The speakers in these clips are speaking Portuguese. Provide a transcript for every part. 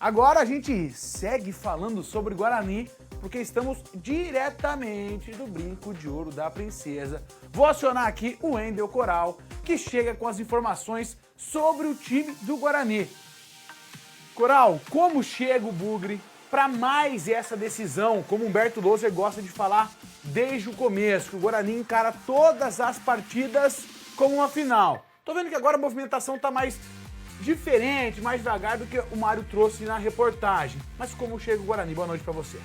Agora a gente segue falando sobre Guarani, porque estamos diretamente do Brinco de Ouro da Princesa. Vou acionar aqui o Wendel Coral, que chega com as informações sobre o time do Guarani. Coral, como chega o Bugre para mais essa decisão, como Humberto Louser gosta de falar desde o começo, que o Guarani encara todas as partidas como uma final. Tô vendo que agora a movimentação tá mais diferente, mais devagar do que o Mário trouxe na reportagem. Mas como chega o Guarani? Boa noite para você.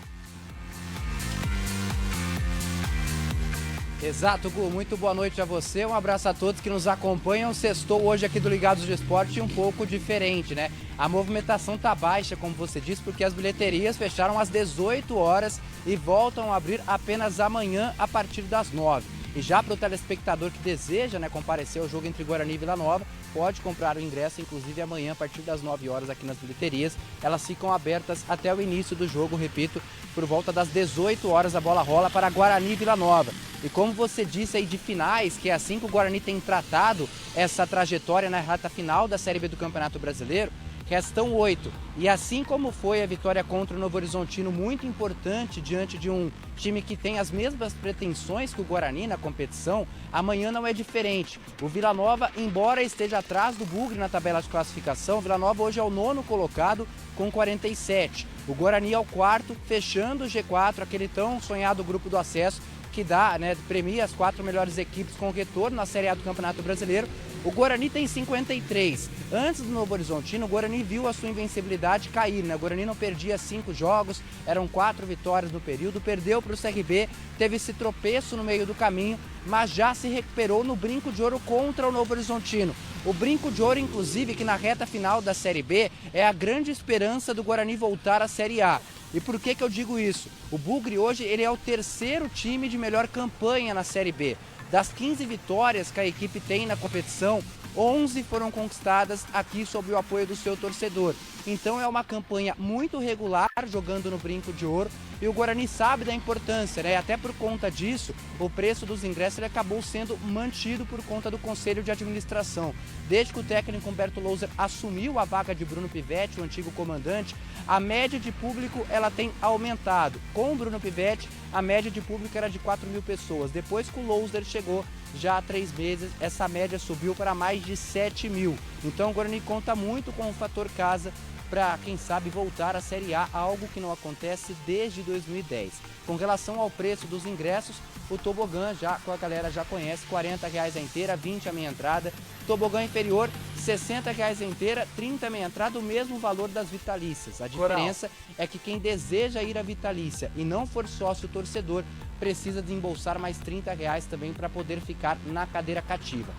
Exato, Gu. Muito boa noite a você. Um abraço a todos que nos acompanham. Sextou hoje aqui do Ligados do Esporte um pouco diferente, né? A movimentação tá baixa, como você disse, porque as bilheterias fecharam às 18 horas e voltam a abrir apenas amanhã a partir das 9. E já para o telespectador que deseja, né, comparecer ao jogo entre Guarani e Vila Nova, pode comprar o ingresso, inclusive amanhã, a partir das 9 horas aqui nas bilheterias. Elas ficam abertas até o início do jogo, repito, por volta das 18 horas a bola rola para Guarani e Vila Nova. E como você disse aí de finais, que é assim que o Guarani tem tratado essa trajetória na reta final da Série B do Campeonato Brasileiro, restam 8. E assim como foi a vitória contra o Novo Horizontino, muito importante diante de um time que tem as mesmas pretensões que o Guarani na competição, amanhã não é diferente. O Vila Nova, embora esteja atrás do Bugre na tabela de classificação, o Vila Nova hoje é o 9º colocado com 47. O Guarani é o 4º, fechando o G4, aquele tão sonhado grupo do acesso, que dá, né, premia as 4 melhores equipes com retorno na Série A do Campeonato Brasileiro. O Guarani tem 53. Antes do Novo Horizontino, o Guarani viu a sua invencibilidade cair, né? O Guarani não perdia 5 jogos, eram 4 vitórias no período, perdeu para o CRB, teve esse tropeço no meio do caminho, mas já se recuperou no Brinco de Ouro contra o Novo Horizontino. O Brinco de Ouro, inclusive, que na reta final da Série B, é a grande esperança do Guarani voltar à Série A. E por que eu digo isso? O Bugre hoje ele é o 3º time de melhor campanha na Série B. Das 15 vitórias que a equipe tem na competição, 11 foram conquistadas aqui sob o apoio do seu torcedor. Então é uma campanha muito regular jogando no Brinco de Ouro e o Guarani sabe da importância, né? Até por conta disso, o preço dos ingressos ele acabou sendo mantido por conta do Conselho de Administração. Desde que o técnico Humberto Louser assumiu a vaga de Bruno Pivetti, o antigo comandante, a média de público ela tem aumentado. Com o Bruno Pivetti, a média de público era de 4.000 pessoas. Depois que o Louser chegou, já há 3 meses, essa média subiu para mais de 7.000. Então o Guarani conta muito com o fator casa para, quem sabe, voltar à Série A, algo que não acontece desde 2010. Com relação ao preço dos ingressos, o tobogã, já a galera já conhece, R$40 a inteira, 20 a meia entrada. Tobogã inferior, R$60 a inteira, 30 a meia entrada, o mesmo valor das vitalícias. A diferença é que quem deseja ir à vitalícia e não for sócio torcedor, precisa desembolsar mais R$30 também para poder ficar na cadeira cativa.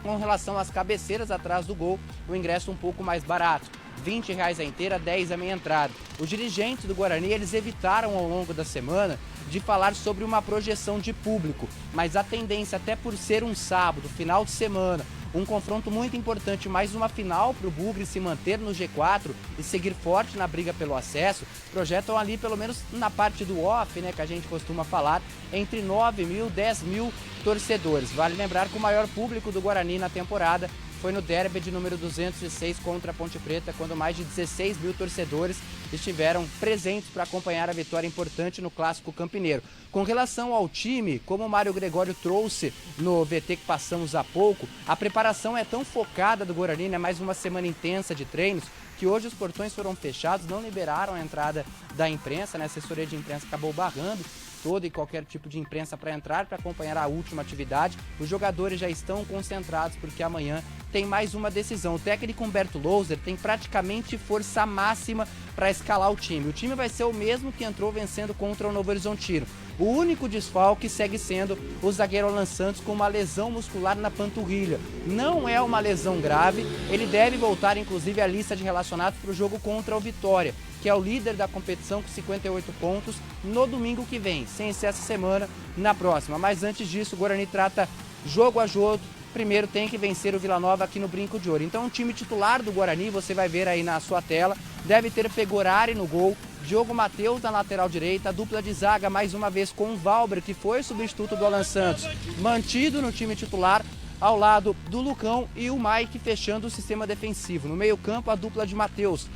Com relação às cabeceiras atrás do gol, o ingresso um pouco mais barato. R$20 a inteira, 10 a meia entrada. Os dirigentes do Guarani, eles evitaram ao longo da semana de falar sobre uma projeção de público, mas a tendência, até por ser um sábado, final de semana, um confronto muito importante, mais uma final para o Bugre se manter no G4 e seguir forte na briga pelo acesso, projetam ali, pelo menos na parte do off, né, que a gente costuma falar, entre 9.000 e 10.000 torcedores. Vale lembrar que o maior público do Guarani na temporada foi no derby de número 206 contra a Ponte Preta, quando mais de 16.000 torcedores estiveram presentes para acompanhar a vitória importante no Clássico Campineiro. Com relação ao time, como o Mário Gregório trouxe no VT que passamos há pouco, a preparação é tão focada do Guarani, né? Mais uma semana intensa de treinos, que hoje os portões foram fechados, não liberaram a entrada da imprensa, né? A assessoria de imprensa acabou barrando toda e qualquer tipo de imprensa para entrar, para acompanhar a última atividade. Os jogadores já estão concentrados porque amanhã tem mais uma decisão. O técnico Humberto Louser tem praticamente força máxima para escalar o time. O time vai ser o mesmo que entrou vencendo contra o Novo Horizontino. O único desfalque segue sendo o zagueiro Alan Santos com uma lesão muscular na panturrilha. Não é uma lesão grave, ele deve voltar inclusive à lista de relacionados para o jogo contra o Vitória, que é o líder da competição com 58 pontos, no domingo que vem, sem ser essa semana, na próxima. Mas antes disso, o Guarani trata jogo a jogo. Primeiro tem que vencer o Vila Nova aqui no Brinco de Ouro. Então o time titular do Guarani, você vai ver aí na sua tela, deve ter Pegorari no gol, Diogo Matheus na lateral direita, a dupla de zaga mais uma vez com o Valber, que foi substituto do Alan Santos, mantido no time titular. ao lado do Lucão e o Mike fechando o sistema defensivo. No meio-campo, a dupla de Matheus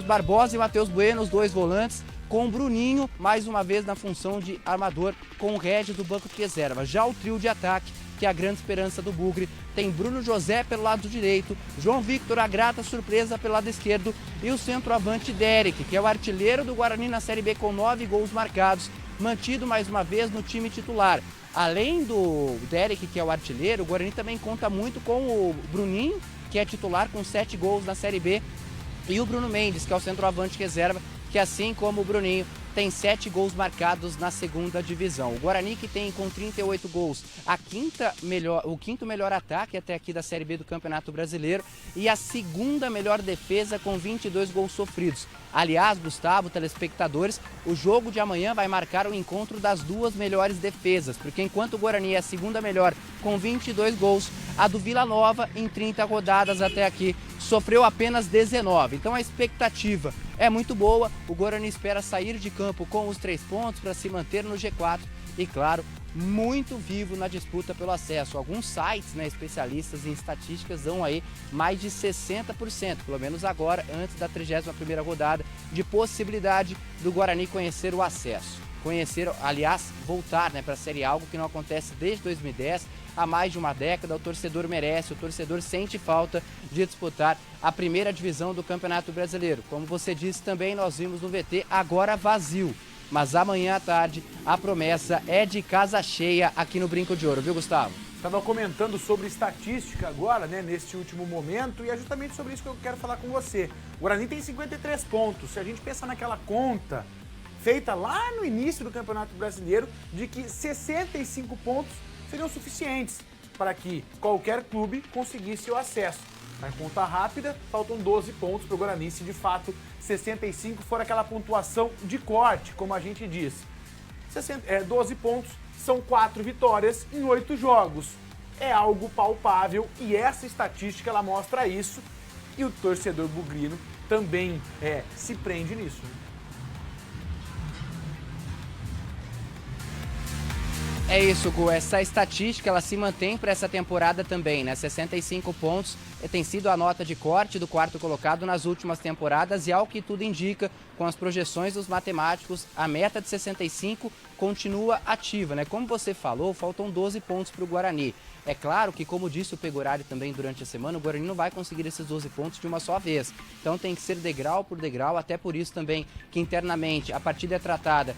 Barbosa e Matheus Bueno, os dois volantes, com o Bruninho, mais uma vez na função de armador, com o Regis do banco de reserva. Já o trio de ataque, que é a grande esperança do Bugre, tem Bruno José pelo lado direito, João Victor, a grata surpresa pelo lado esquerdo, e o centroavante Derek, que é o artilheiro do Guarani na Série B com 9 gols marcados, mantido mais uma vez no time titular. Além do Derek, que é o artilheiro, o Guarani também conta muito com o Bruninho, que é titular com 7 gols na Série B, e o Bruno Mendes, que é o centroavante reserva, que assim como o Bruninho, tem 7 gols marcados na segunda divisão. O Guarani, que tem com 38 gols o quinto melhor ataque até aqui da Série B do Campeonato Brasileiro e a segunda melhor defesa com 22 gols sofridos. Aliás, Gustavo, telespectadores, o jogo de amanhã vai marcar o encontro das duas melhores defesas, porque enquanto o Guarani é a segunda melhor com 22 gols, a do Vila Nova, em 30 rodadas até aqui, sofreu apenas 19. Então a expectativa é muito boa, o Guarani espera sair de campo com os 3 pontos para se manter no G4 e, claro, muito vivo na disputa pelo acesso. Alguns sites, especialistas em estatísticas, dão aí mais de 60%, pelo menos agora, antes da 31ª rodada, de possibilidade do Guarani conhecer o acesso. Aliás, voltar para a Série A, algo que não acontece desde 2010, há mais de uma década. O torcedor merece, o torcedor sente falta de disputar a primeira divisão do Campeonato Brasileiro. Como você disse também, nós vimos no VT, agora vazio. Mas amanhã à tarde a promessa é de casa cheia aqui no Brinco de Ouro, viu, Gustavo? Estava comentando sobre estatística agora, neste último momento, e é justamente sobre isso que eu quero falar com você. O Guarani tem 53 pontos. Se a gente pensa naquela conta feita lá no início do Campeonato Brasileiro, de que 65 pontos seriam suficientes para que qualquer clube conseguisse o acesso. Na conta rápida, faltam 12 pontos para o Guarani, se de fato 65 for aquela pontuação de corte, como a gente diz. 12 pontos são 4 vitórias em 8 jogos. É algo palpável e essa estatística ela mostra isso, e o torcedor bugrino também se prende nisso. É isso, Gu. Essa estatística ela se mantém para essa temporada também, 65 pontos tem sido a nota de corte do quarto colocado nas últimas temporadas e, ao que tudo indica, com as projeções dos matemáticos, a meta de 65 continua ativa, Como você falou, faltam 12 pontos para o Guarani. É claro que, como disse o Pegorari também durante a semana, o Guarani não vai conseguir esses 12 pontos de uma só vez. Então tem que ser degrau por degrau, até por isso também que internamente a partida é tratada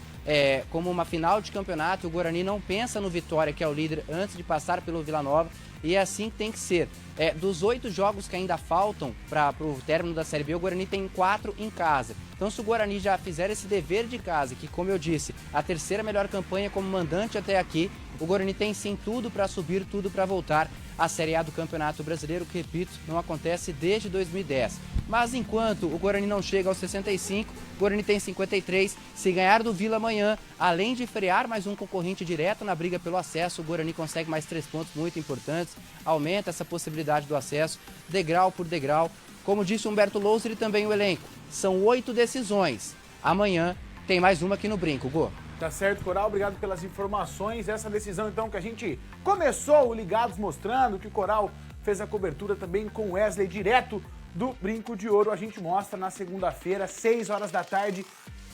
como uma final de campeonato. O Guarani não pensa no Vitória, que é o líder, antes de passar pelo Vila Nova. E é assim que tem que ser. Dos 8 jogos que ainda faltam para o término da Série B, o Guarani tem 4 em casa. Então, se o Guarani já fizer esse dever de casa, que, como eu disse, a terceira melhor campanha como mandante até aqui, o Guarani tem sim tudo para subir, tudo para voltar à Série A do Campeonato Brasileiro, que, repito, não acontece desde 2010. Mas enquanto o Guarani não chega aos 65, o Guarani tem 53. Se ganhar do Vila amanhã, além de frear mais um concorrente direto na briga pelo acesso, o Guarani consegue mais 3 pontos muito importantes, aumenta essa possibilidade do acesso, degrau por degrau. Como disse Humberto Louser e também o elenco, são 8 decisões. Amanhã tem mais uma aqui no Brinco, Gu. Tá certo, Coral, obrigado pelas informações. Essa decisão, então, que a gente começou o Ligados mostrando, que o Coral fez a cobertura também com o Wesley, direto do Brinco de Ouro. A gente mostra na segunda-feira, 6 horas da tarde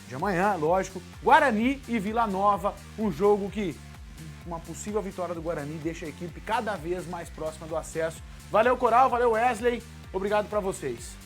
de amanhã, lógico, Guarani e Vila Nova, um jogo que uma possível vitória do Guarani deixa a equipe cada vez mais próxima do acesso. Valeu, Coral, valeu, Wesley, obrigado para vocês.